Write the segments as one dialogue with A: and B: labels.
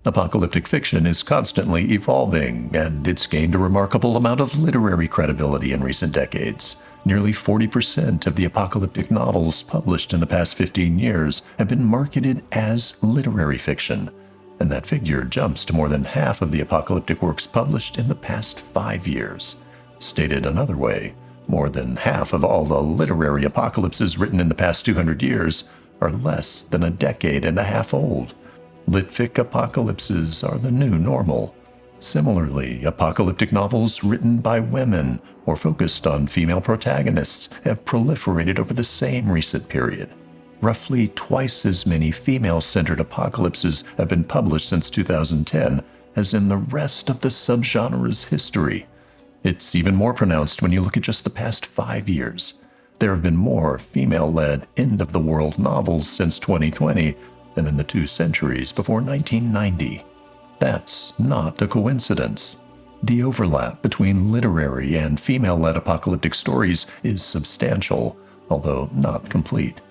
A: Apocalyptic fiction is constantly evolving, and it's gained a remarkable amount of literary credibility in recent decades. Nearly 40% of the apocalyptic novels published in the past 15 years have been marketed as literary fiction, and that figure jumps to more than half of the apocalyptic works published in the past 5 years. Stated another way, more than half of all the literary apocalypses written in the past 200 years are less than a decade and a half old. LitFic apocalypses are the new normal. Similarly, apocalyptic novels written by women or focused on female protagonists have proliferated over the same recent period. Roughly twice as many female-centered apocalypses have been published since 2010 as in the rest of the subgenre's history. It's even more pronounced when you look at just the past 5 years. There have been more female-led end-of-the-world novels since 2020 than in the 2 centuries before 1990. That's not a coincidence. The overlap between literary and female-led apocalyptic stories is substantial, although not complete.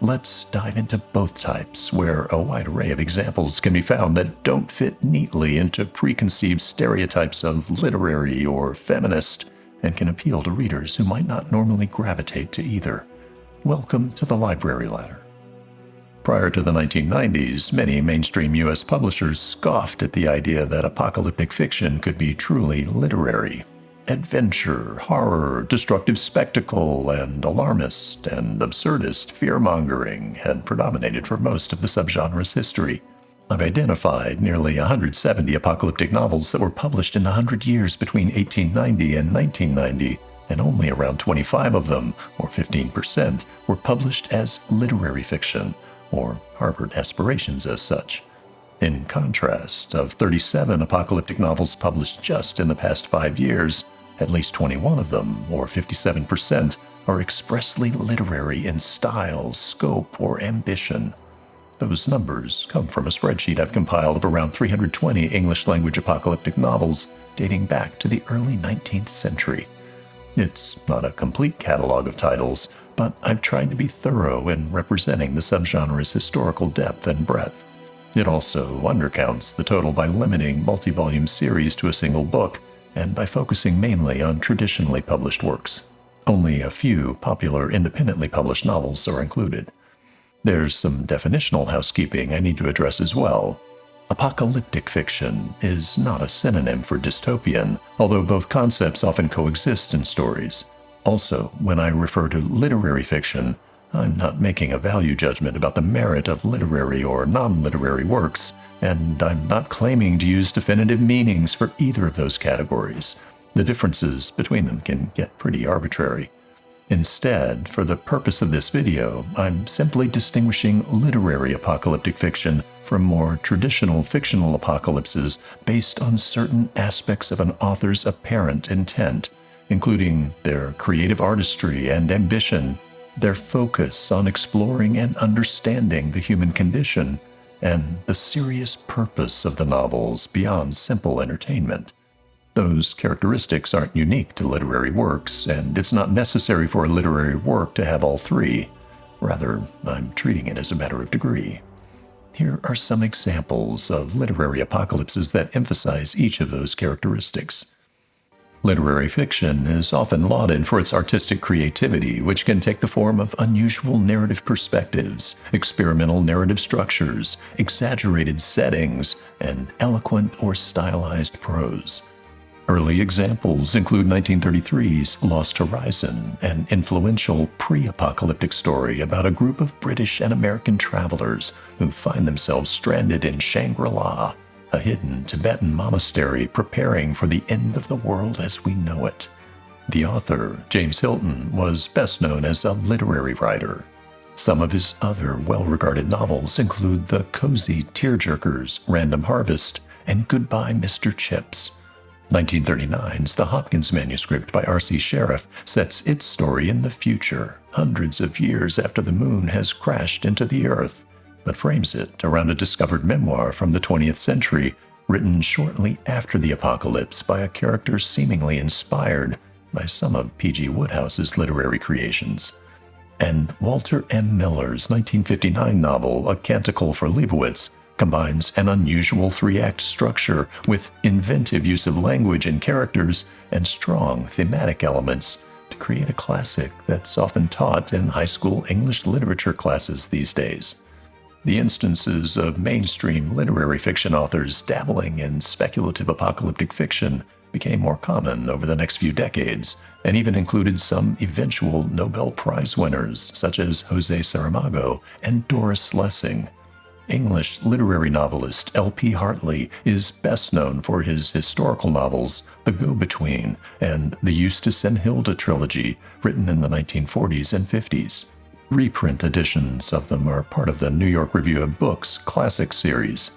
A: Let's dive into both types, where a wide array of examples can be found that don't fit neatly into preconceived stereotypes of literary or feminist, and can appeal to readers who might not normally gravitate to either. Welcome to the Library Ladder. Prior to the 1990s, many mainstream U.S. publishers scoffed at the idea that apocalyptic fiction could be truly literary. Adventure, horror, destructive spectacle, and alarmist and absurdist fear-mongering had predominated for most of the subgenre's history. I've identified nearly 170 apocalyptic novels that were published in the 100 years between 1890 and 1990, and only around 25 of them, or 15%, were published as literary fiction, or harbored aspirations as such. In contrast, of 37 apocalyptic novels published just in the past 5 years, at least 21 of them, or 57%, are expressly literary in style, scope, or ambition. Those numbers come from a spreadsheet I've compiled of around 320 English-language apocalyptic novels dating back to the early 19th century. It's not a complete catalog of titles, but I've tried to be thorough in representing the subgenre's historical depth and breadth. It also undercounts the total by limiting multi-volume series to a single book, and by focusing mainly on traditionally published works. Only a few popular independently published novels are included. There's some definitional housekeeping I need to address as well. Apocalyptic fiction is not a synonym for dystopian, although both concepts often coexist in stories. Also, when I refer to literary fiction, I'm not making a value judgment about the merit of literary or non-literary works, and I'm not claiming to use definitive meanings for either of those categories. The differences between them can get pretty arbitrary. Instead, for the purpose of this video, I'm simply distinguishing literary apocalyptic fiction from more traditional fictional apocalypses based on certain aspects of an author's apparent intent, including their creative artistry and ambition, their focus on exploring and understanding the human condition, and the serious purpose of the novels beyond simple entertainment. Those characteristics aren't unique to literary works, and it's not necessary for a literary work to have all three. Rather, I'm treating it as a matter of degree. Here are some examples of literary apocalypses that emphasize each of those characteristics. Literary fiction is often lauded for its artistic creativity, which can take the form of unusual narrative perspectives, experimental narrative structures, exaggerated settings, and eloquent or stylized prose. Early examples include 1933's Lost Horizon, an influential pre-apocalyptic story about a group of British and American travelers who find themselves stranded in Shangri-La, a hidden Tibetan monastery preparing for the end of the world as we know it. The author, James Hilton, was best known as a literary writer. Some of his other well-regarded novels include the cozy tearjerkers Random Harvest and Goodbye, Mr. Chips. 1939's The Hopkins manuscript by R.C. Sheriff sets its story in the future, hundreds of years after the moon has crashed into the Earth, but frames it around a discovered memoir from the 20th century, written shortly after the apocalypse by a character seemingly inspired by some of P.G. Wodehouse's literary creations. And Walter M. Miller's 1959 novel, A Canticle for Leibowitz, combines an unusual three-act structure with inventive use of language and characters and strong thematic elements to create a classic that's often taught in high school English literature classes these days. The instances of mainstream literary fiction authors dabbling in speculative apocalyptic fiction became more common over the next few decades, and even included some eventual Nobel Prize winners such as José Saramago and Doris Lessing. English literary novelist L.P. Hartley is best known for his historical novels The Go-Between and the Eustace and Hilda trilogy, written in the 1940s and 50s. Reprint editions of them are part of the New York Review of Books classic series.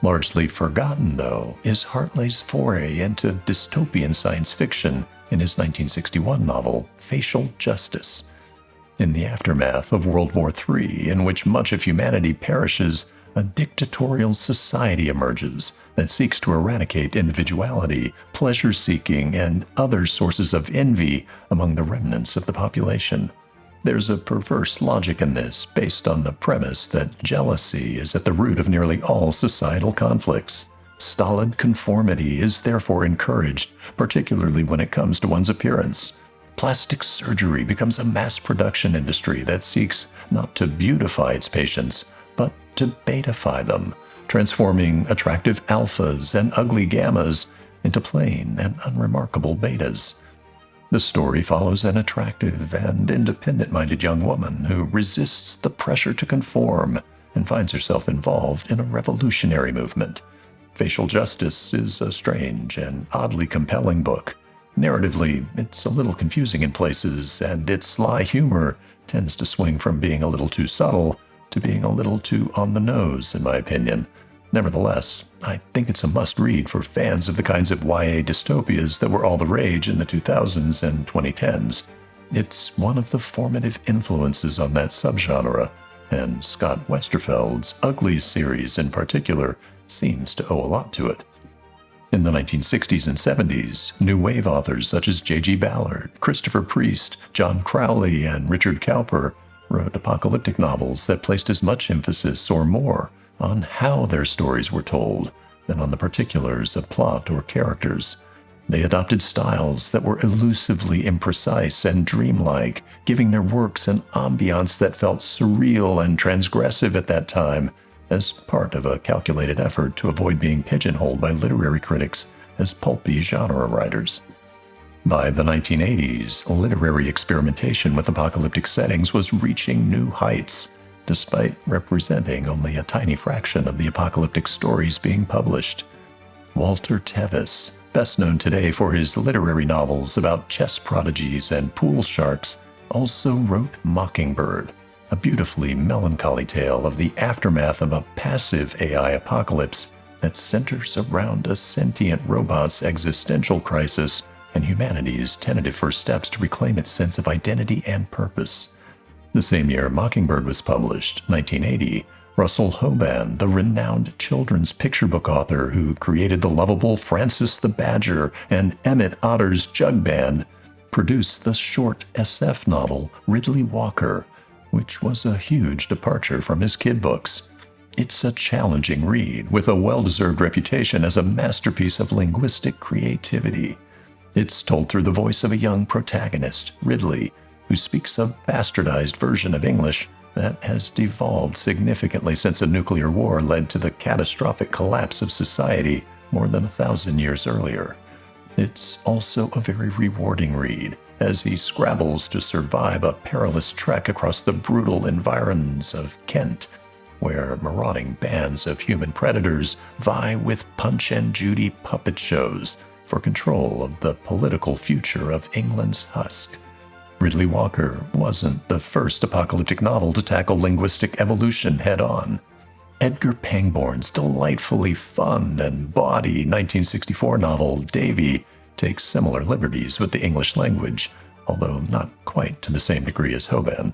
A: Largely forgotten, though, is Hartley's foray into dystopian science fiction in his 1961 novel, Facial Justice. In the aftermath of World War III, in which much of humanity perishes, a dictatorial society emerges that seeks to eradicate individuality, pleasure-seeking, and other sources of envy among the remnants of the population. There's a perverse logic in this, based on the premise that jealousy is at the root of nearly all societal conflicts. Stolid conformity is therefore encouraged, particularly when it comes to one's appearance. Plastic surgery becomes a mass production industry that seeks not to beautify its patients, but to beatify them, transforming attractive alphas and ugly gammas into plain and unremarkable betas. The story follows an attractive and independent-minded young woman who resists the pressure to conform and finds herself involved in a revolutionary movement. Facial Justice is a strange and oddly compelling book. Narratively, it's a little confusing in places, and its sly humor tends to swing from being a little too subtle to being a little too on the nose, in my opinion. Nevertheless, I think it's a must-read for fans of the kinds of YA dystopias that were all the rage in the 2000s and 2010s. It's one of the formative influences on that subgenre, and Scott Westerfeld's Uglies series in particular seems to owe a lot to it. In the 1960s and 70s, new wave authors such as J.G. Ballard, Christopher Priest, John Crowley, and Richard Cowper wrote apocalyptic novels that placed as much emphasis or more on how their stories were told than on the particulars of plot or characters. They adopted styles that were elusively imprecise and dreamlike, giving their works an ambiance that felt surreal and transgressive at that time, as part of a calculated effort to avoid being pigeonholed by literary critics as pulpy genre writers. By the 1980s, literary experimentation with apocalyptic settings was reaching new heights, despite representing only a tiny fraction of the apocalyptic stories being published. Walter Tevis, best known today for his literary novels about chess prodigies and pool sharks, also wrote Mockingbird, a beautifully melancholy tale of the aftermath of a passive AI apocalypse that centers around a sentient robot's existential crisis and humanity's tentative first steps to reclaim its sense of identity and purpose. The same year Mockingbird was published, 1980, Russell Hoban, the renowned children's picture book author who created the lovable Francis the Badger and Emmet Otter's Jug Band, produced the short SF novel Ridley Walker, which was a huge departure from his kid books. It's a challenging read with a well-deserved reputation as a masterpiece of linguistic creativity. It's told through the voice of a young protagonist, Ridley, who speaks a bastardized version of English that has devolved significantly since a nuclear war led to the catastrophic collapse of society more than 1,000 years earlier. It's also a very rewarding read, as he scrabbles to survive a perilous trek across the brutal environs of Kent, where marauding bands of human predators vie with Punch and Judy puppet shows for control of the political future of England's husk. Ridley Walker wasn't the first apocalyptic novel to tackle linguistic evolution head-on. Edgar Pangborn's delightfully fun and bawdy 1964 novel Davy takes similar liberties with the English language, although not quite to the same degree as Hoban.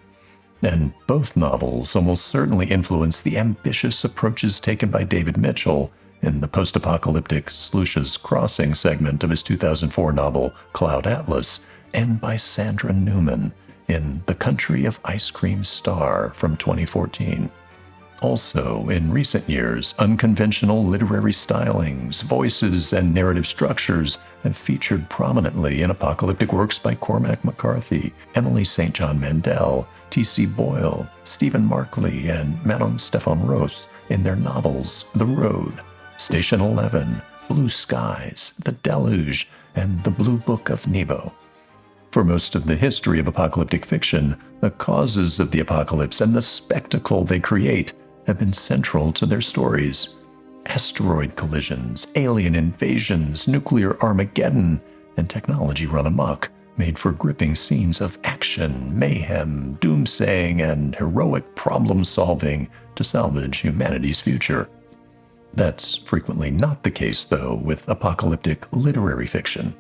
A: And both novels almost certainly influenced the ambitious approaches taken by David Mitchell in the post-apocalyptic Sluice's Crossing segment of his 2004 novel Cloud Atlas, and by Sandra Newman in The Country of Ice Cream Star from 2014. Also, in recent years, unconventional literary stylings, voices, and narrative structures have featured prominently in apocalyptic works by Cormac McCarthy, Emily St. John Mandel, T.C. Boyle, Stephen Markley, and Manon Stefan Roos in their novels The Road, Station 11, Blue Skies, The Deluge, and The Blue Book of Nebo. For most of the history of apocalyptic fiction, the causes of the apocalypse and the spectacle they create have been central to their stories. Asteroid collisions, alien invasions, nuclear Armageddon, and technology run amok made for gripping scenes of action, mayhem, doomsaying, and heroic problem-solving to salvage humanity's future. That's frequently not the case, though, with apocalyptic literary fiction.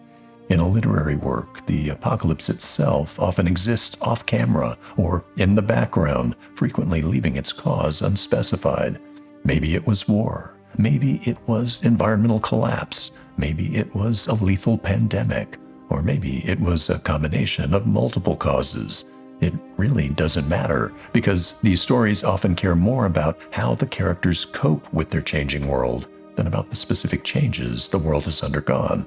A: In a literary work, the apocalypse itself often exists off-camera or in the background, frequently leaving its cause unspecified. Maybe it was war. Maybe it was environmental collapse. Maybe it was a lethal pandemic. Or maybe it was a combination of multiple causes. It really doesn't matter, because these stories often care more about how the characters cope with their changing world than about the specific changes the world has undergone.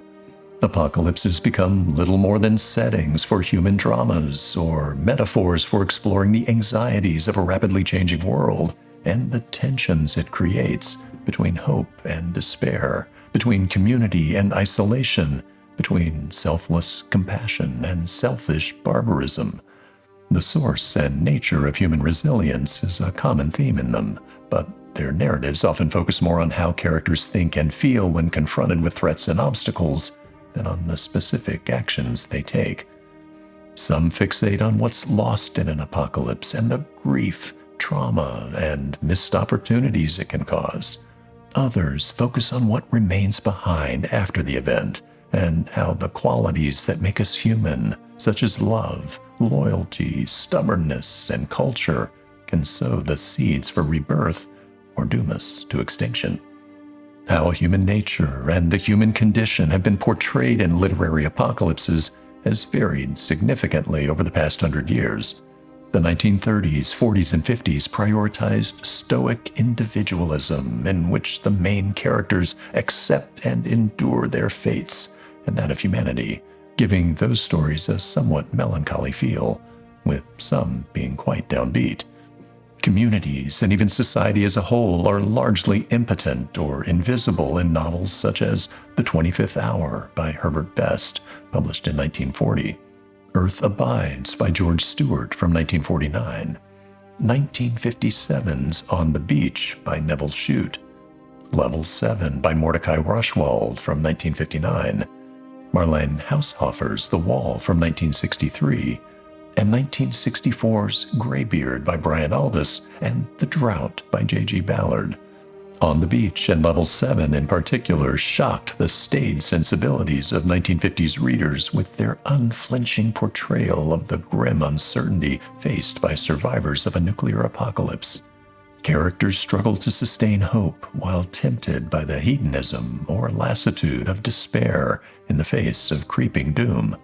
A: Apocalypses become little more than settings for human dramas, or metaphors for exploring the anxieties of a rapidly changing world and the tensions it creates between hope and despair, between community and isolation, between selfless compassion and selfish barbarism. The source and nature of human resilience is a common theme in them, but their narratives often focus more on how characters think and feel when confronted with threats and obstacles than on the specific actions they take. Some fixate on what's lost in an apocalypse and the grief, trauma, and missed opportunities it can cause. Others focus on what remains behind after the event and how the qualities that make us human, such as love, loyalty, stubbornness, and culture, can sow the seeds for rebirth or doom us to extinction. How human nature and the human condition have been portrayed in literary apocalypses has varied significantly over the past 100 years. The 1930s, 40s, and 50s prioritized stoic individualism in which the main characters accept and endure their fates and that of humanity, giving those stories a somewhat melancholy feel, with some being quite downbeat. Communities and even society as a whole are largely impotent or invisible in novels such as The 25th Hour by Herbert Best, published in 1940, Earth Abides by George Stewart from 1949, 1957's On the Beach by Neville Shute, Level 7 by Mordecai Rushwald from 1959, Marlene Haushofer's The Wall from 1963, and 1964's Greybeard by Brian Aldiss and The Drought by J.G. Ballard. On the Beach and Level 7 in particular shocked the staid sensibilities of 1950s readers with their unflinching portrayal of the grim uncertainty faced by survivors of a nuclear apocalypse. Characters struggle to sustain hope while tempted by the hedonism or lassitude of despair in the face of creeping doom.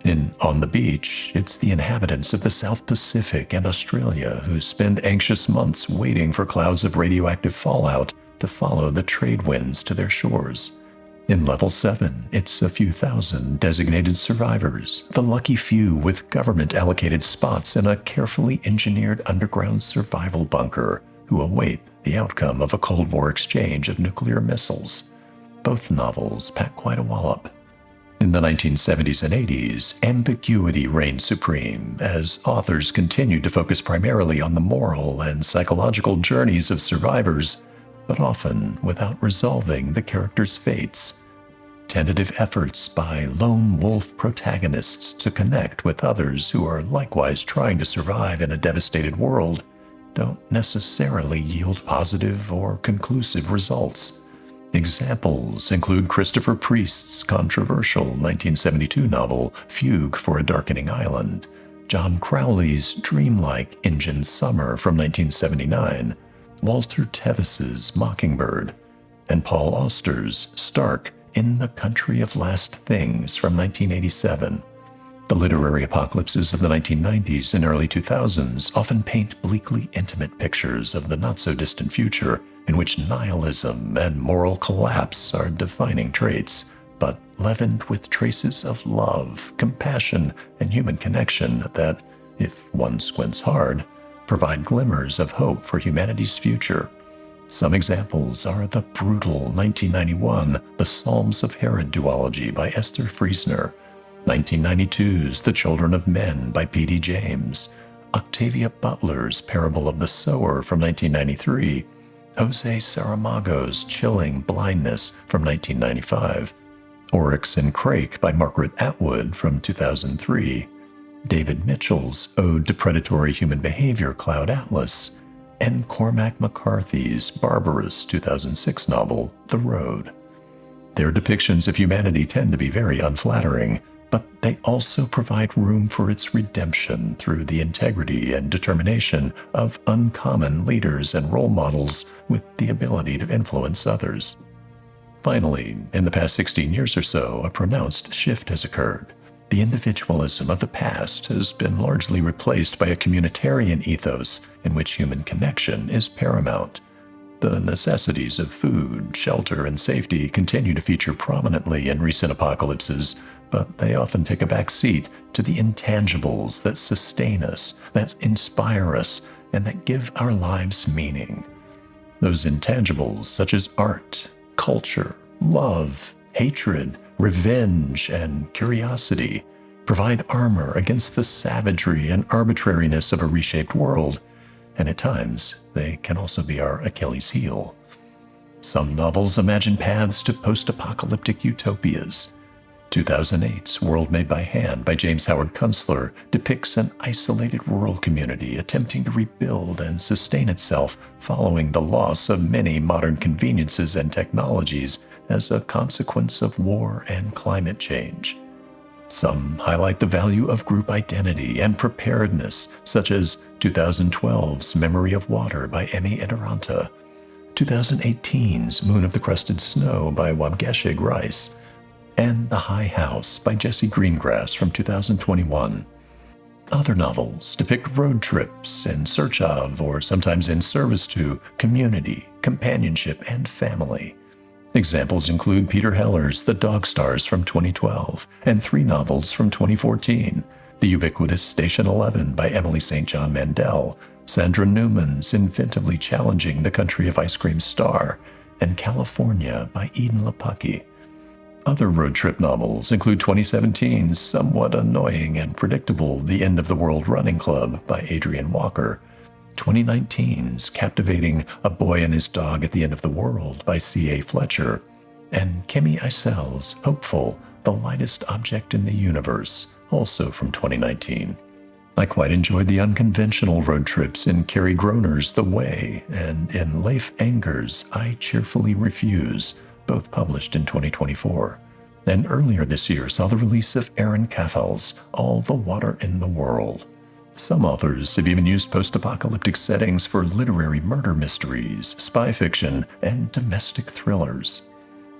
A: In On the Beach, it's the inhabitants of the South Pacific and Australia who spend anxious months waiting for clouds of radioactive fallout to follow the trade winds to their shores. In Level 7, it's a few thousand designated survivors, the lucky few with government-allocated spots in a carefully engineered underground survival bunker who await the outcome of a Cold War exchange of nuclear missiles. Both novels pack quite a wallop. In the 1970s and 80s, ambiguity reigned supreme as authors continued to focus primarily on the moral and psychological journeys of survivors, but often without resolving the characters' fates. Tentative efforts by lone wolf protagonists to connect with others who are likewise trying to survive in a devastated world don't necessarily yield positive or conclusive results. Examples include Christopher Priest's controversial 1972 novel Fugue for a Darkening Island, John Crowley's dreamlike Indian Summer from 1979, Walter Tevis's Mockingbird, and Paul Auster's Stark in the Country of Last Things from 1987. The literary apocalypses of the 1990s and early 2000s often paint bleakly intimate pictures of the not-so-distant future in which nihilism and moral collapse are defining traits, but leavened with traces of love, compassion, and human connection that, if one squints hard, provide glimmers of hope for humanity's future. Some examples are the brutal 1991 The Psalms of Herod duology by Esther Friesner, 1992's The Children of Men by P.D. James, Octavia Butler's Parable of the Sower from 1993, Jose Saramago's Chilling Blindness from 1995, Oryx and Crake by Margaret Atwood from 2003, David Mitchell's Ode to Predatory Human Behavior Cloud Atlas, and Cormac McCarthy's barbarous 2006 novel, The Road. Their depictions of humanity tend to be very unflattering, but they also provide room for its redemption through the integrity and determination of uncommon leaders and role models with the ability to influence others. Finally, in the past 16 years or so, a pronounced shift has occurred. The individualism of the past has been largely replaced by a communitarian ethos in which human connection is paramount. The necessities of food, shelter, and safety continue to feature prominently in recent apocalypses, but they often take a back seat to the intangibles that sustain us, that inspire us, and that give our lives meaning. Those intangibles, such as art, culture, love, hatred, revenge, and curiosity, provide armor against the savagery and arbitrariness of a reshaped world, and at times they can also be our Achilles heel. Some novels imagine paths to post-apocalyptic utopias. 2008's World Made by Hand by James Howard Kunstler depicts an isolated rural community attempting to rebuild and sustain itself following the loss of many modern conveniences and technologies as a consequence of war and climate change. Some highlight the value of group identity and preparedness, such as 2012's Memory of Water by Emmy Eduranta, 2018's Moon of the Crusted Snow by Waubgeshig Rice, and The High House by Jesse Greengrass from 2021. Other novels depict road trips in search of, or sometimes in service to, community, companionship, and family. Examples include Peter Heller's The Dog Stars from 2012, and 3 novels from 2014, the ubiquitous Station 11 by Emily St. John Mandel, Sandra Newman's Inventively Challenging the Country of Ice Cream Star, and California by Eden Lepucki. Other road trip novels include 2017's somewhat annoying and predictable The End of the World Running Club by Adrian Walker, 2019's captivating A Boy and His Dog at the End of the World by C.A. Fletcher, and Kemi Eisel's Hopeful, The Lightest Object in the Universe, also from 2019. I quite enjoyed the unconventional road trips in Carrie Groner's The Way and in Leif Enger's I Cheerfully Refuse, both published in 2024. And earlier this year saw the release of Aaron Caffel's All the Water in the World. Some authors have even used post-apocalyptic settings for literary murder mysteries, spy fiction, and domestic thrillers.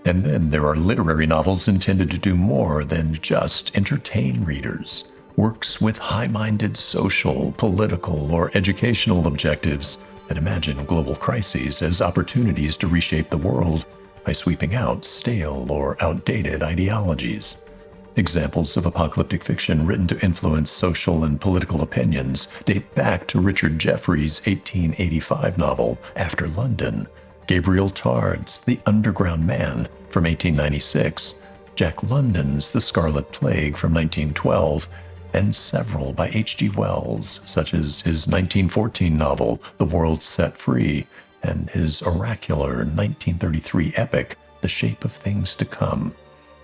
A: And then there are literary novels intended to do more than just entertain readers. Works with high-minded social, political, or educational objectives that imagine global crises as opportunities to reshape the world by sweeping out stale or outdated ideologies. Examples of apocalyptic fiction written to influence social and political opinions date back to Richard Jefferies' 1885 novel, After London, Gabriel Tard's The Underground Man from 1896, Jack London's The Scarlet Plague from 1912, and several by H.G. Wells, such as his 1914 novel, The World Set Free, and his oracular 1933 epic, The Shape of Things to Come.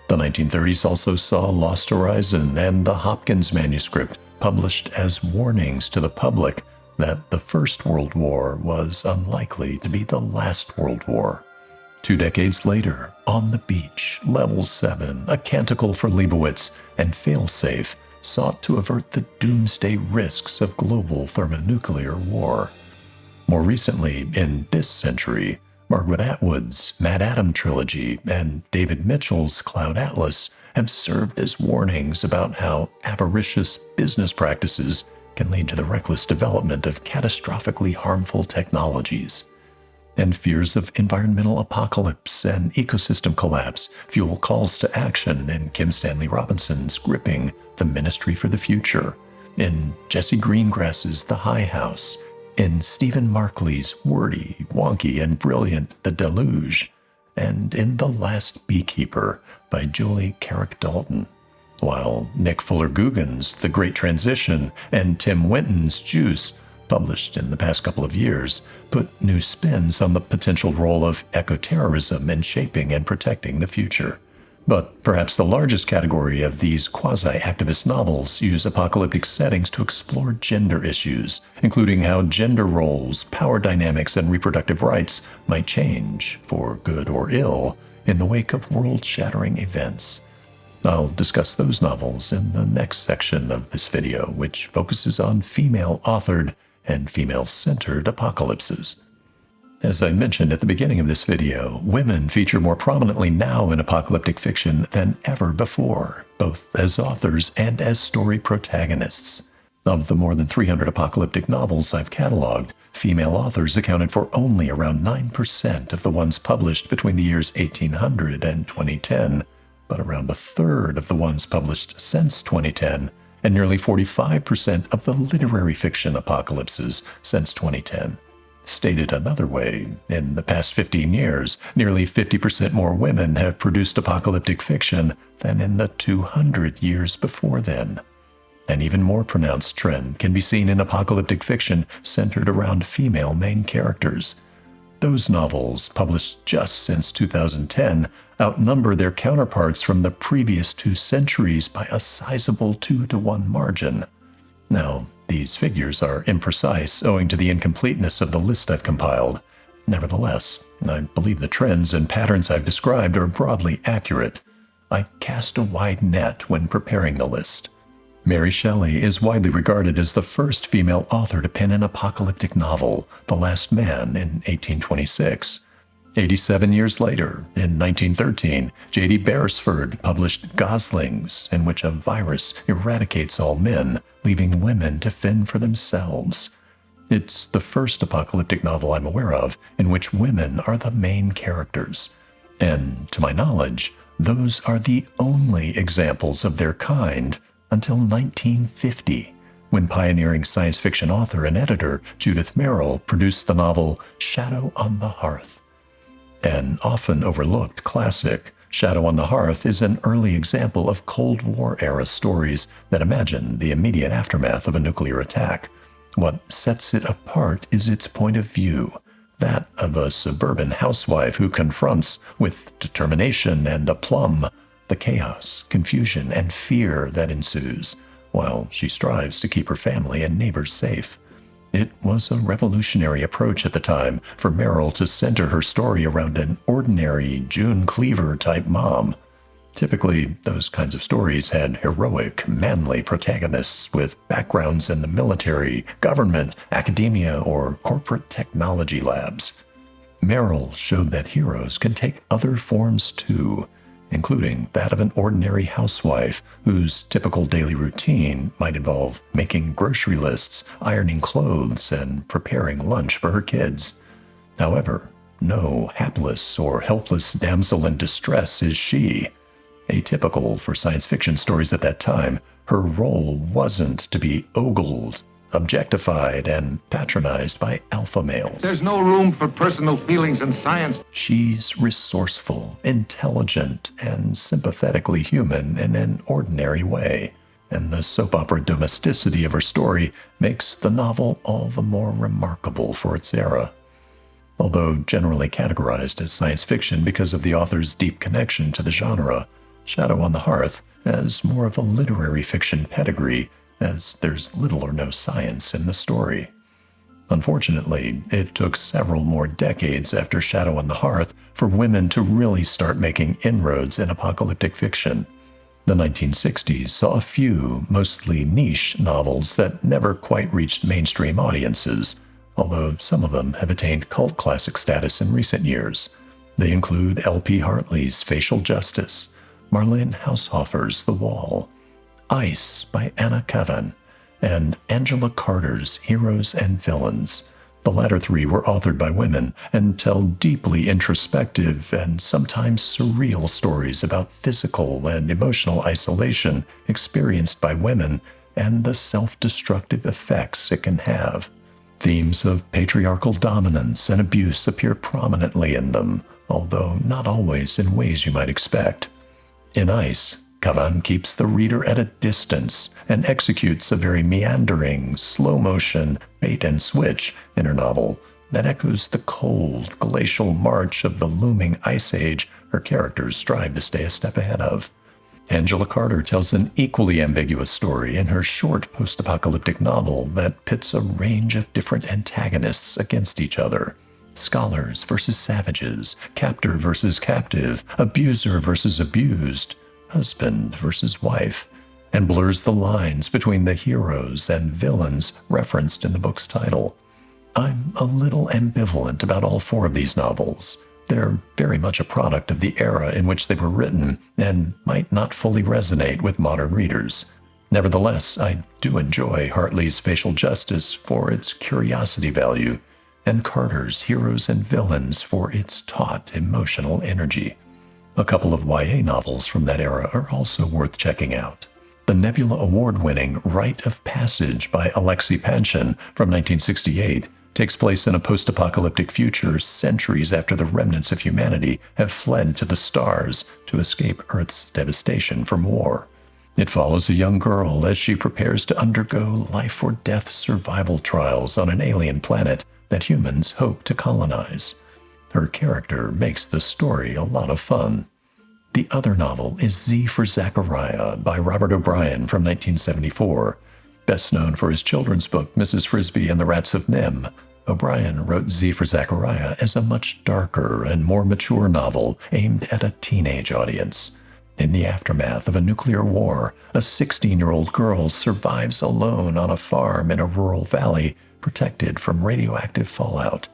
A: The 1930s also saw Lost Horizon and the Hopkins manuscript published as warnings to the public that the First World War was unlikely to be the last World War. 2 decades later, On the Beach, Level 7, A Canticle for Leibowitz, and Failsafe sought to avert the doomsday risks of global thermonuclear war. More recently, in this century, Margaret Atwood's Mad Adam trilogy and David Mitchell's Cloud Atlas have served as warnings about how avaricious business practices can lead to the reckless development of catastrophically harmful technologies. And fears of environmental apocalypse and ecosystem collapse fuel calls to action in Kim Stanley Robinson's gripping The Ministry for the Future, in Jesse Greengrass's The High House, in Stephen Markley's wordy, wonky, and brilliant The Deluge, and in The Last Beekeeper by Julie Carrick-Dalton, while Nick Fuller-Guggen's The Great Transition and Tim Winton's Juice, published in the past couple of years, put new spins on the potential role of ecoterrorism in shaping and protecting the future. But perhaps the largest category of these quasi-activist novels use apocalyptic settings to explore gender issues, including how gender roles, power dynamics, and reproductive rights might change, for good or ill, in the wake of world-shattering events. I'll discuss those novels in the next section of this video, which focuses on female-authored and female-centered apocalypses. As I mentioned at the beginning of this video, women feature more prominently now in apocalyptic fiction than ever before, both as authors and as story protagonists. Of the more than 300 apocalyptic novels I've cataloged, female authors accounted for only around 9% of the ones published between the years 1800 and 2010, but around a third of the ones published since 2010, and nearly 45% of the literary fiction apocalypses since 2010. Stated another way, in the past 15 years, nearly 50% more women have produced apocalyptic fiction than in the 200 years before then. An even more pronounced trend can be seen in apocalyptic fiction centered around female main characters. Those novels, published just since 2010, outnumber their counterparts from the previous 2 centuries by a sizable 2-to-1 margin. Now, these figures are imprecise owing to the incompleteness of the list I've compiled. Nevertheless, I believe the trends and patterns I've described are broadly accurate. I cast a wide net when preparing the list. Mary Shelley is widely regarded as the first female author to pen an apocalyptic novel, The Last Man, in 1826. 87 years later, in 1913, J.D. Beresford published Goslings, in which a virus eradicates all men, leaving women to fend for themselves. It's the first apocalyptic novel I'm aware of in which women are the main characters. And, to my knowledge, those are the only examples of their kind until 1950, when pioneering science fiction author and editor Judith Merrill produced the novel Shadow on the Hearth. An often overlooked classic, Shadow on the Hearth is an early example of Cold War-era stories that imagine the immediate aftermath of a nuclear attack. What sets it apart is its point of view, that of a suburban housewife who confronts, with determination and aplomb, the chaos, confusion, and fear that ensues, while she strives to keep her family and neighbors safe. It was a revolutionary approach at the time for Merrill to center her story around an ordinary June Cleaver-type mom. Typically, those kinds of stories had heroic, manly protagonists with backgrounds in the military, government, academia, or corporate technology labs. Merrill showed that heroes can take other forms too, including that of an ordinary housewife whose typical daily routine might involve making grocery lists, ironing clothes, and preparing lunch for her kids. However, no hapless or helpless damsel in distress is she. Atypical for science fiction stories at that time, her role wasn't to be ogled, objectified, and patronized by alpha males.
B: There's no room for personal feelings in science.
A: She's resourceful, intelligent, and sympathetically human in an ordinary way, and the soap opera domesticity of her story makes the novel all the more remarkable for its era. Although generally categorized as science fiction because of the author's deep connection to the genre, Shadow on the Hearth has more of a literary fiction pedigree, as there's little or no science in the story. Unfortunately, it took several more decades after Shadow on the Hearth for women to really start making inroads in apocalyptic fiction. The 1960s saw a few, mostly niche, novels that never quite reached mainstream audiences, although some of them have attained cult classic status in recent years. They include L.P. Hartley's Facial Justice, Marlene Haushofer's The Wall, Ice by Anna Kavan, and Angela Carter's Heroes and Villains. The latter three were authored by women and tell deeply introspective and sometimes surreal stories about physical and emotional isolation experienced by women and the self-destructive effects it can have. Themes of patriarchal dominance and abuse appear prominently in them, although not always in ways you might expect. In Ice, Kavan keeps the reader at a distance and executes a very meandering, slow-motion bait-and-switch in her novel that echoes the cold, glacial march of the looming ice age her characters strive to stay a step ahead of. Angela Carter tells an equally ambiguous story in her short post-apocalyptic novel that pits a range of different antagonists against each other. Scholars versus savages, captor versus captive, abuser versus abused, husband versus wife, and blurs the lines between the heroes and villains referenced in the book's title. I'm a little ambivalent about all four of these novels. They're very much a product of the era in which they were written and might not fully resonate with modern readers. Nevertheless, I do enjoy Hartley's Facial Justice for its curiosity value and Carter's Heroes and Villains for its taut emotional energy. A couple of YA novels from that era are also worth checking out. The Nebula Award-winning Rite of Passage by Alexei Panshin from 1968 takes place in a post-apocalyptic future centuries after the remnants of humanity have fled to the stars to escape Earth's devastation from war. It follows a young girl as she prepares to undergo life-or-death survival trials on an alien planet that humans hope to colonize. Her character makes the story a lot of fun. The other novel is Z for Zachariah by Robert O'Brien from 1974. Best known for his children's book Mrs. Frisbee and the Rats of Nim, O'Brien wrote Z for Zachariah as a much darker and more mature novel aimed at a teenage audience. In the aftermath of a nuclear war, a 16-year-old girl survives alone on a farm in a rural valley protected from radioactive fallout.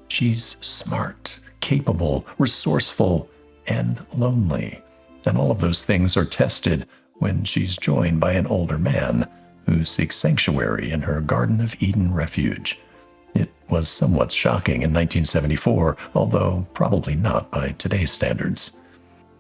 A: She's smart, capable, resourceful, and lonely. And all of those things are tested when she's joined by an older man who seeks sanctuary in her Garden of Eden refuge. It was somewhat shocking in 1974, although probably not by today's standards.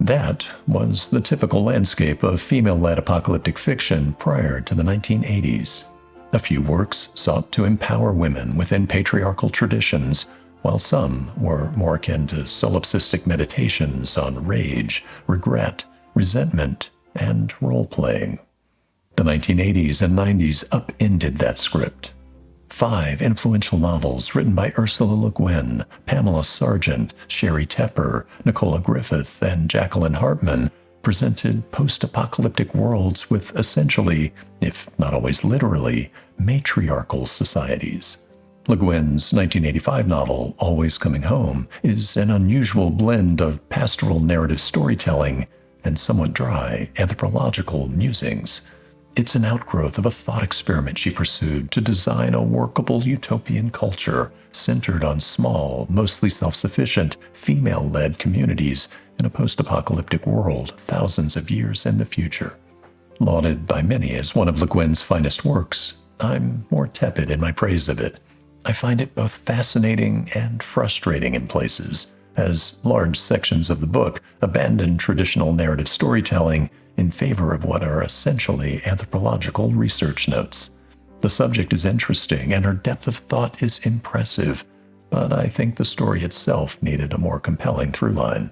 A: That was the typical landscape of female-led apocalyptic fiction prior to the 1980s. A few works sought to empower women within patriarchal traditions, while some were more akin to solipsistic meditations on rage, regret, resentment, and role-playing. The 1980s and 90s upended that script. 5 influential novels written by Ursula Le Guin, Pamela Sargent, Sherry Tepper, Nicola Griffith, and Jacqueline Hartman presented post-apocalyptic worlds with essentially, if not always literally, matriarchal societies. Le Guin's 1985 novel, Always Coming Home, is an unusual blend of pastoral narrative storytelling and somewhat dry anthropological musings. It's an outgrowth of a thought experiment she pursued to design a workable utopian culture centered on small, mostly self-sufficient, female-led communities in a post-apocalyptic world thousands of years in the future. Lauded by many as one of Le Guin's finest works, I'm more tepid in my praise of it. I find it both fascinating and frustrating in places, as large sections of the book abandon traditional narrative storytelling in favor of what are essentially anthropological research notes. The subject is interesting and her depth of thought is impressive, but I think the story itself needed a more compelling through-line.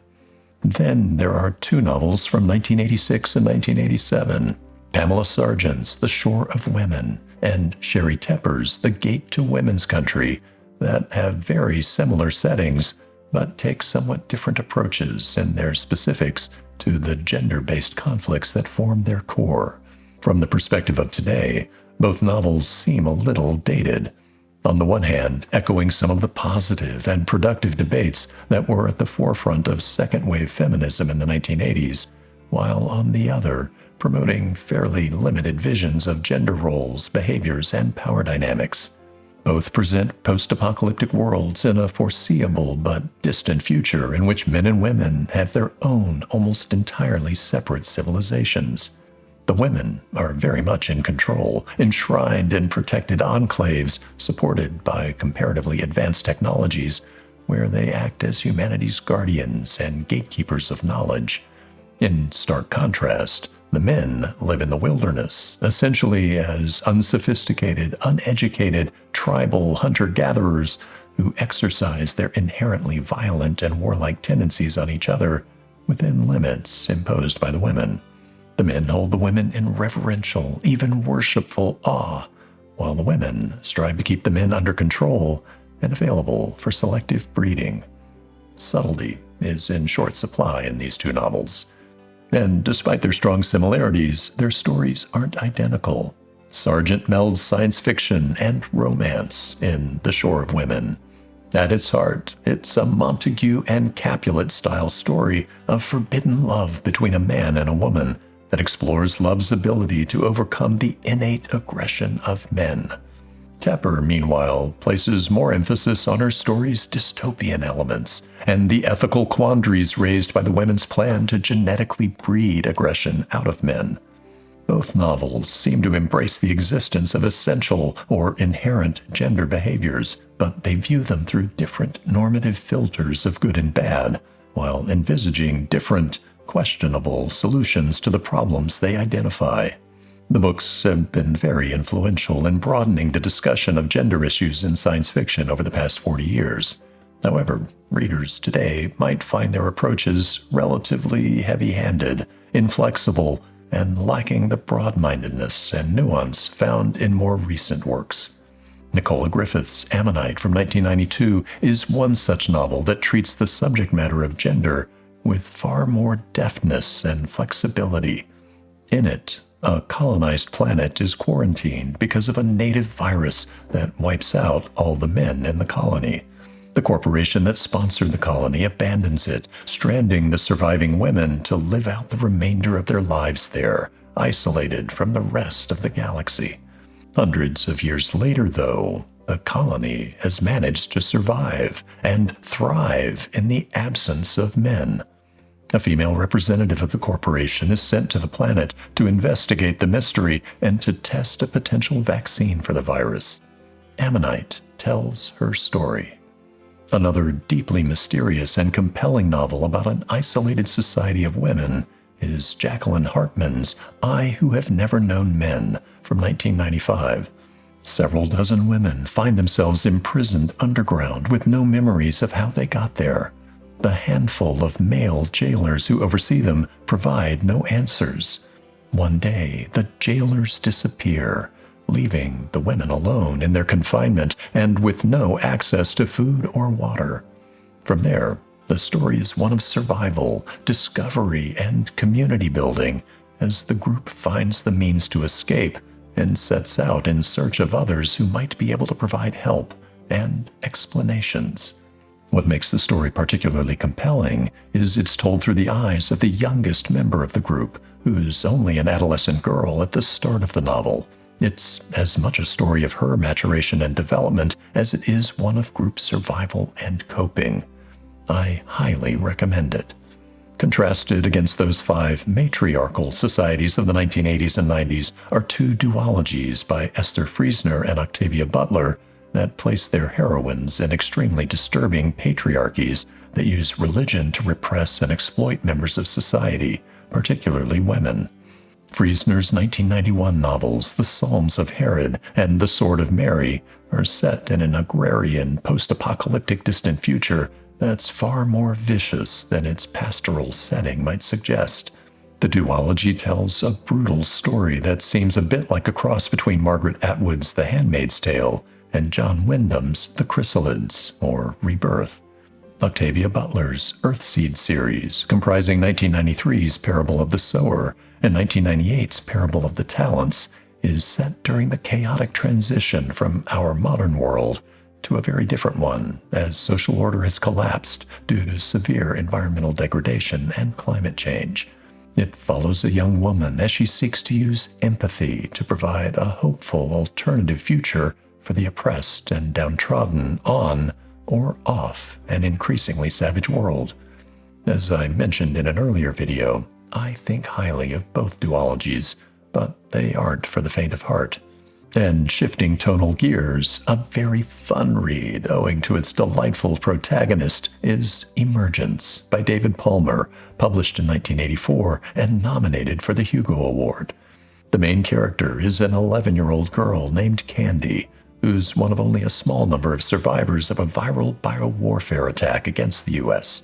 A: Then there are 2 novels from 1986 and 1987, Pamela Sargent's The Shore of Women and Sherry Tepper's The Gate to Women's Country, that have very similar settings, but take somewhat different approaches in their specifics to the gender-based conflicts that form their core. From the perspective of today, both novels seem a little dated. On the one hand, echoing some of the positive and productive debates that were at the forefront of second-wave feminism in the 1980s, while on the other, promoting fairly limited visions of gender roles, behaviors, and power dynamics. Both present post-apocalyptic worlds in a foreseeable but distant future in which men and women have their own almost entirely separate civilizations. The women are very much in control, enshrined in protected enclaves supported by comparatively advanced technologies, where they act as humanity's guardians and gatekeepers of knowledge. In stark contrast, the men live in the wilderness, essentially as unsophisticated, uneducated, tribal hunter-gatherers who exercise their inherently violent and warlike tendencies on each other within limits imposed by the women. The men hold the women in reverential, even worshipful awe, while the women strive to keep the men under control and available for selective breeding. Subtlety is in short supply in these two novels. And despite their strong similarities, their stories aren't identical. Sargent melds science fiction and romance in The Shore of Women. At its heart, it's a Montague and Capulet-style story of forbidden love between a man and a woman that explores love's ability to overcome the innate aggression of men. Tepper, meanwhile, places more emphasis on her story's dystopian elements and the ethical quandaries raised by the women's plan to genetically breed aggression out of men. Both novels seem to embrace the existence of essential or inherent gender behaviors, but they view them through different normative filters of good and bad, while envisaging different, questionable solutions to the problems they identify. The books have been very influential in broadening the discussion of gender issues in science fiction over the past 40 years. However, readers today might find their approaches relatively heavy-handed, inflexible, and lacking the broad-mindedness and nuance found in more recent works. Nicola Griffith's Ammonite from 1992 is one such novel that treats the subject matter of gender with far more deftness and flexibility. In it, a colonized planet is quarantined because of a native virus that wipes out all the men in the colony. The corporation that sponsored the colony abandons it, stranding the surviving women to live out the remainder of their lives there, isolated from the rest of the galaxy. Hundreds of years later, though, the colony has managed to survive and thrive in the absence of men. A female representative of the corporation is sent to the planet to investigate the mystery and to test a potential vaccine for the virus. Ammonite tells her story. Another deeply mysterious and compelling novel about an isolated society of women is Jacqueline Hartman's I Who Have Never Known Men from 1995. Several dozen women find themselves imprisoned underground with no memories of how they got there. The handful of male jailers who oversee them provide no answers. One day, the jailers disappear, leaving the women alone in their confinement and with no access to food or water. From there, the story is one of survival, discovery, and community building as the group finds the means to escape and sets out in search of others who might be able to provide help and explanations. What makes the story particularly compelling is it's told through the eyes of the youngest member of the group, who's only an adolescent girl at the start of the novel. It's as much a story of her maturation and development as it is one of group survival and coping. I highly recommend it. Contrasted against those 5 matriarchal societies of the 1980s and 90s are 2 duologies by Esther Friesner and Octavia Butler that place their heroines in extremely disturbing patriarchies that use religion to repress and exploit members of society, particularly women. Friesner's 1991 novels, The Psalms of Herod and The Sword of Mary, are set in an agrarian, post-apocalyptic distant future that's far more vicious than its pastoral setting might suggest. The duology tells a brutal story that seems a bit like a cross between Margaret Atwood's The Handmaid's Tale and John Wyndham's The Chrysalids, or Rebirth. Octavia Butler's Earthseed series, comprising 1993's Parable of the Sower and 1998's Parable of the Talents, is set during the chaotic transition from our modern world to a very different one, as social order has collapsed due to severe environmental degradation and climate change. It follows a young woman as she seeks to use empathy to provide a hopeful alternative future for the oppressed and downtrodden on or off an increasingly savage world. As I mentioned in an earlier video, I think highly of both duologies, but they aren't for the faint of heart. And shifting tonal gears, a very fun read owing to its delightful protagonist is Emergence by David Palmer, published in 1984 and nominated for the Hugo Award. The main character is an 11-year-old girl named Candy, who's one of only a small number of survivors of a viral biowarfare attack against the U.S.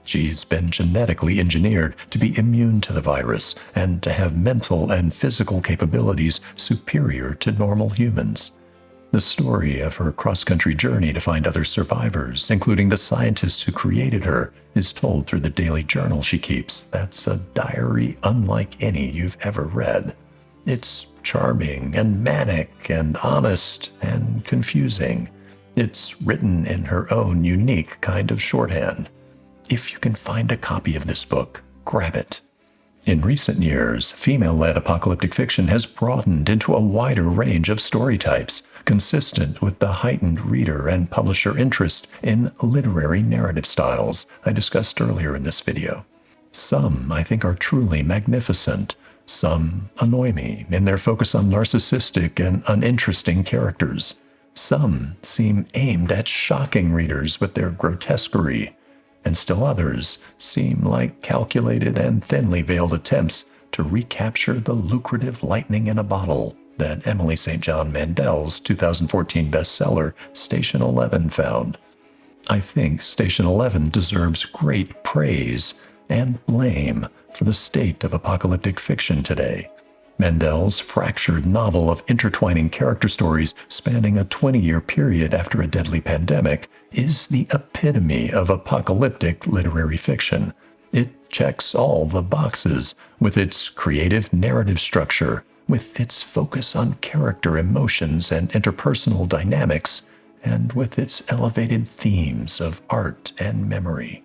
A: She's been genetically engineered to be immune to the virus and to have mental and physical capabilities superior to normal humans. The story of her cross-country journey to find other survivors, including the scientists who created her, is told through the daily journal she keeps. That's a diary unlike any you've ever read. It's charming and manic and honest and confusing. It's written in her own unique kind of shorthand. If you can find a copy of this book, grab it. In recent years, female-led apocalyptic fiction has broadened into a wider range of story types, consistent with the heightened reader and publisher interest in literary narrative styles I discussed earlier in this video. Some, I think, are truly magnificent. Some annoy me in their focus on narcissistic and uninteresting characters. Some seem aimed at shocking readers with their grotesquerie, and still others seem like calculated and thinly veiled attempts to recapture the lucrative lightning in a bottle that Emily St. John Mandel's 2014 bestseller Station 11 found. I think Station 11 deserves great praise and blame for the state of apocalyptic fiction today. Mandel's fractured novel of intertwining character stories spanning a 20-year period after a deadly pandemic is the epitome of apocalyptic literary fiction. It checks all the boxes with its creative narrative structure, with its focus on character emotions and interpersonal dynamics, and with its elevated themes of art and memory.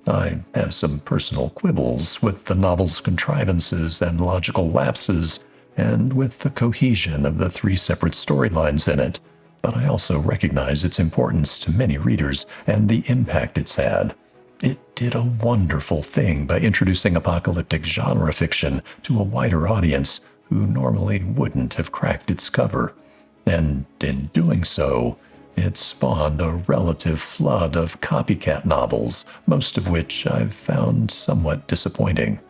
A: I have some personal quibbles with the novel's contrivances and logical lapses, and with the cohesion of the three separate storylines in it, but I also recognize its importance to many readers and the impact it's had. It did a wonderful thing by introducing apocalyptic genre fiction to a wider audience who normally wouldn't have cracked its cover. And in doing so, it spawned a relative flood of copycat novels, most of which I've found somewhat disappointing.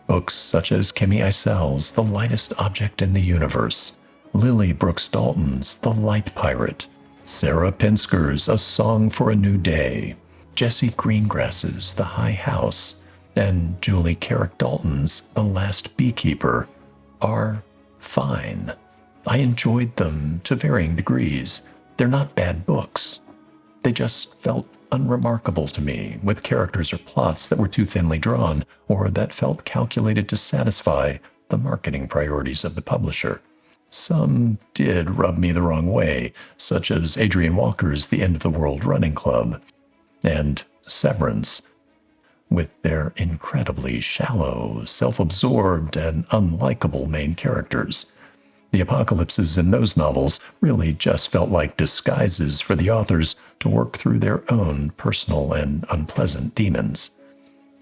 A: Books such as Kimmy Eisel's The Lightest Object in the Universe, Lily Brooks Dalton's The Light Pirate, Sarah Pinsker's A Song for a New Day, Jesse Greengrass's The High House, and Julie Carrick Dalton's The Last Beekeeper are fine. I enjoyed them to varying degrees. They're not bad books. They just felt unremarkable to me, with characters or plots that were too thinly drawn, or that felt calculated to satisfy the marketing priorities of the publisher. Some did rub me the wrong way, such as Adrian Walker's The End of the World Running Club, and Severance, with their incredibly shallow, self-absorbed, and unlikable main characters. The apocalypses in those novels really just felt like disguises for the authors to work through their own personal and unpleasant demons.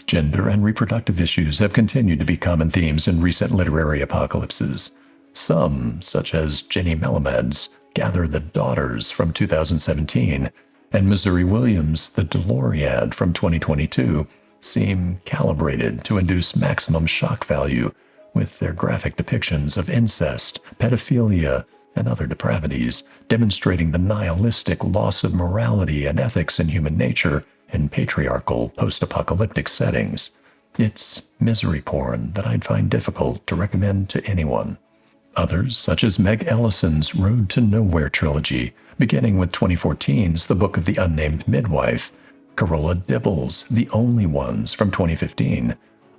A: Gender and reproductive issues have continued to be common themes in recent literary apocalypses. Some, such as Jenny Melamed's Gather the Daughters from 2017, and Missouri Williams' The Deloriad from 2022, seem calibrated to induce maximum shock value with their graphic depictions of incest, pedophilia, and other depravities, demonstrating the nihilistic loss of morality and ethics in human nature in patriarchal, post-apocalyptic settings. It's misery porn that I'd find difficult to recommend to anyone. Others, such as Meg Ellison's Road to Nowhere trilogy, beginning with 2014's The Book of the Unnamed Midwife, Carola Dibble's The Only Ones from 2015,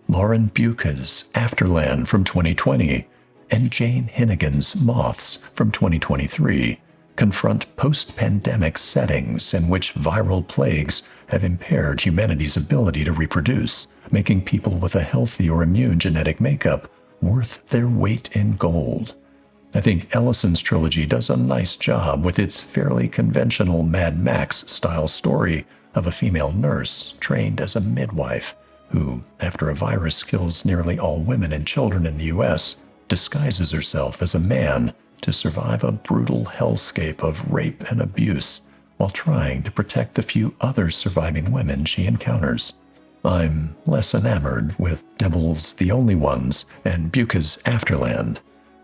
A: Lauren Buca's Afterland from 2020, and Jane Hinnigan's Moths from 2023 confront post-pandemic settings in which viral plagues have impaired humanity's ability to reproduce, making people with a healthy or immune genetic makeup worth their weight in gold. I think Ellison's trilogy does a nice job with its fairly conventional Mad Max-style story of a female nurse trained as a midwife who, after a virus kills nearly all women and children in the U.S., disguises herself as a man to survive a brutal hellscape of rape and abuse while trying to protect the few other surviving women she encounters. I'm less enamored with Devil's The Only Ones and Buca's Afterland.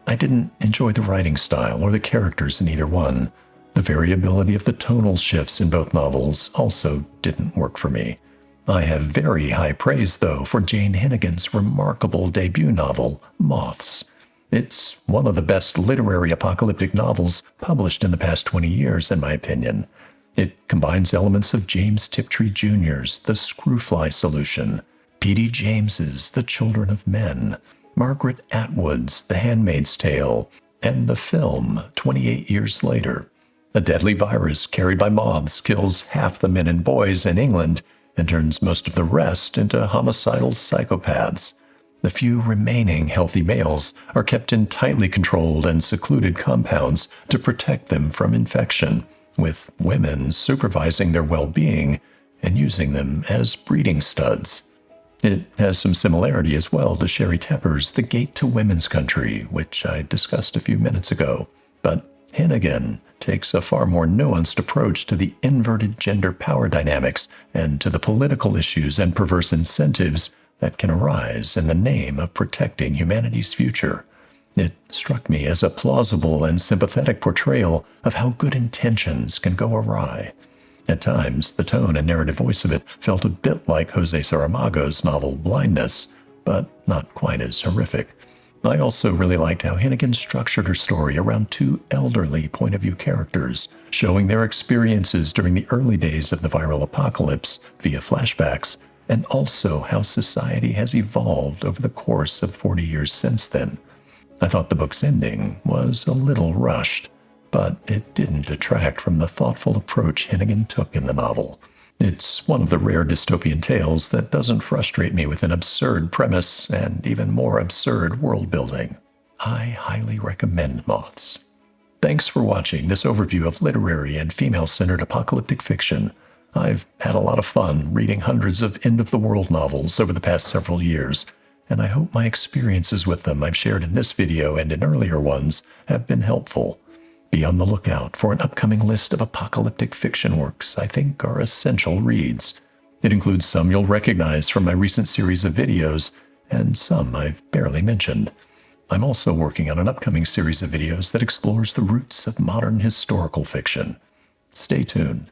A: I didn't enjoy the writing style or the characters in either one. The variability of the tonal shifts in both novels also didn't work for me. I have very high praise, though, for Jane Hennigan's remarkable debut novel, Moths. It's one of the best literary apocalyptic novels published in the past 20 years, in my opinion. It combines elements of James Tiptree Jr.'s The Screwfly Solution, P.D. James's The Children of Men, Margaret Atwood's The Handmaid's Tale, and the film 28 Years Later. A deadly virus carried by moths kills half the men and boys in England and turns most of the rest into homicidal psychopaths. The few remaining healthy males are kept in tightly controlled and secluded compounds to protect them from infection, with women supervising their well-being and using them as breeding studs. It has some similarity as well to Sherry Tepper's The Gate to Women's Country, which I discussed a few minutes ago, but Hennigan takes a far more nuanced approach to the inverted gender power dynamics and to the political issues and perverse incentives that can arise in the name of protecting humanity's future. It struck me as a plausible and sympathetic portrayal of how good intentions can go awry. At times, the tone and narrative voice of it felt a bit like Jose Saramago's novel Blindness, but not quite as horrific. I also really liked how Hennigan structured her story around two elderly point-of-view characters, showing their experiences during the early days of the viral apocalypse via flashbacks, and also how society has evolved over the course of 40 years since then. I thought the book's ending was a little rushed, but it didn't detract from the thoughtful approach Hennigan took in the novel. It's one of the rare dystopian tales that doesn't frustrate me with an absurd premise and even more absurd world building. I highly recommend Moths. Thanks for watching this overview of literary and female-centered apocalyptic fiction. I've had a lot of fun reading hundreds of end-of-the-world novels over the past several years, and I hope my experiences with them I've shared in this video and in earlier ones have been helpful. Be on the lookout for an upcoming list of apocalyptic fiction works I think are essential reads. It includes some you'll recognize from my recent series of videos, and some I've barely mentioned. I'm also working on an upcoming series of videos that explores the roots of modern historical fiction. Stay tuned.